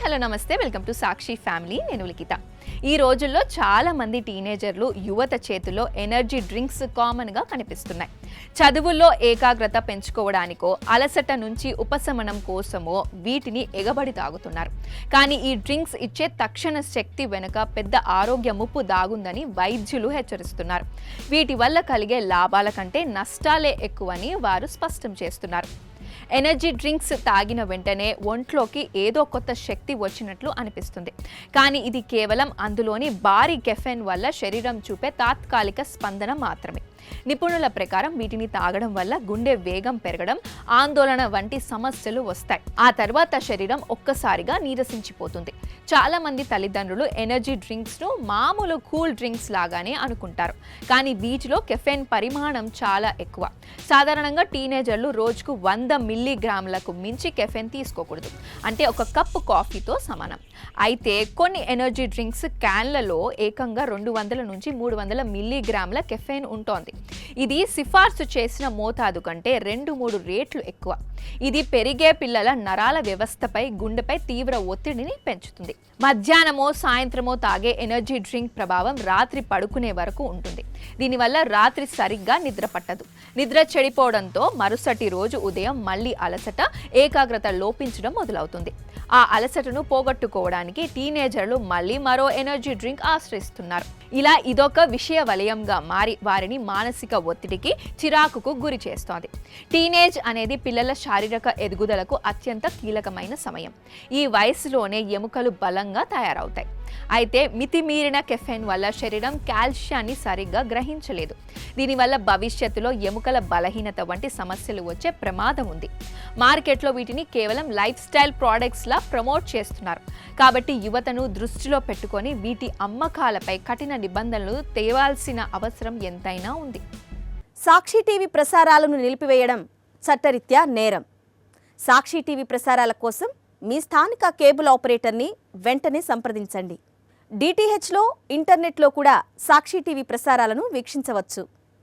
Hello నమస్తే, welcome to Sakshi family. నేను లిఖిత. ఈ రోజుల్లో చాలా మంది టీనేజర్లు యువత చేతుల్లో ఎనర్జీ డ్రింక్స్ కామన్గా కనిపిస్తున్నాయి. చదువుల్లో ఏకాగ్రత పెంచుకోవడానికో అలసట నుంచి ఉపశమనం కోసమో వీటిని ఎగబడి తాగుతున్నారు. కానీ ఈ డ్రింక్స్ ఇచ్చే తక్షణ శక్తి వెనుక పెద్ద ఆరోగ్య ముప్పు దాగుందని వైద్యులు హెచ్చరిస్తున్నారు. వీటి వల్ల కలిగే లాభాల కంటే నష్టాలే ఎక్కువని వారు స్పష్టం చేస్తున్నారు. ఎనర్జీ డ్రింక్స్ తాగిన వెంటనే ఒంట్లోకి ఏదో కొత్త శక్తి వచ్చినట్లు అనిపిస్తుంది. కానీ ఇది కేవలం అందులోని భారీ కెఫెన్ వల్ల శరీరం చూపే తాత్కాలిక స్పందన మాత్రమే. నిపుణుల ప్రకారం వీటిని తాగడం వల్ల గుండె వేగం పెరగడం, ఆందోళన వంటి సమస్యలు వస్తాయి. ఆ తర్వాత శరీరం ఒక్కసారిగా నీరసించిపోతుంది. చాలా మంది తల్లిదండ్రులు ఎనర్జీ డ్రింక్స్ ను మామూలు కూల్ డ్రింక్స్ లాగానే అనుకుంటారు. కానీ వీటిలో కెఫెన్ పరిమాణం చాలా ఎక్కువ. సాధారణంగా టీనేజర్లు రోజుకు 100 మిల్లీగ్రాములకు మించి కెఫెన్ తీసుకోకూడదు. అంటే ఒక కప్పు కాఫీతో సమానం. అయితే కొన్ని ఎనర్జీ డ్రింక్స్ క్యాన్లలో ఏకంగా 200 నుంచి 300 మిల్లీగ్రాముల కెఫెన్ ఉంటోంది. ఇది సిఫార్సు చేసిన మోతాదు కంటే 2-3 రెట్లు ఎక్కువ. ఇది పెరిగే పిల్లల నరాల వ్యవస్థపై, గుండెపై తీవ్ర ఒత్తిడిని పెంచుతుంది. మధ్యాహ్నమో సాయంత్రమో తాగే ఎనర్జీ డ్రింక్ ప్రభావం రాత్రి పడుకునే వరకు ఉంటుంది. దీనివల్ల రాత్రి సరిగ్గా నిద్ర పట్టదు. నిద్ర చెడిపోవడంతో మరుసటి రోజు ఉదయం మళ్ళీ అలసట, ఏకాగ్రత లోపించడం మొదలవుతుంది. ఆ అలసటను పోగొట్టుకోవడానికి టీనేజర్లు మళ్ళీ మరో ఎనర్జీ డ్రింక్ ఆశ్రయిస్తున్నారు. ఇలా ఇదొక విషయ వలయంగా మారి వారిని మానసిక ఒత్తిడికి, చిరాకుకు గురి చేస్తోంది. టీనేజ్ అనేది పిల్లల శారీరక ఎదుగుదలకు అత్యంత కీలకమైన సమయం. ఈ వయసులోనే ఎముకలు బలంగా తయారవుతాయి. అయితే మితిమీరిన కెఫెన్ వల్ల శరీరం కాల్షియాన్ని సరిగ్గా గ్రహించలేదు. దీనివల్ల భవిష్యత్తులో ఎముకల బలహీనత వంటి సమస్యలు వచ్చే ప్రమాదం ఉంది. మార్కెట్లో వీటిని కేవలం లైఫ్ స్టైల్ ప్రోడక్ట్స్ లా ప్రమోట్ చేస్తున్నారు. కాబట్టి యువతను దృష్టిలో పెట్టుకొని వీటి అమ్మకాలపై కఠిన నిబంధనలు తేవాల్సిన అవసరం ఎంతైనా ఉంది. సాక్షి టీవీ ప్రసారాలను నిలిపివేయడం చట్టరీత్యా నేరం. సాక్షి టీవీ ప్రసారాల కోసం మీ స్థానిక కేబుల్ ఆపరేటర్ని వెంటనే సంప్రదించండి. డిటిహెచ్లో, ఇంటర్నెట్లో కూడా సాక్షి టీవీ ప్రసారాలను వీక్షించవచ్చు.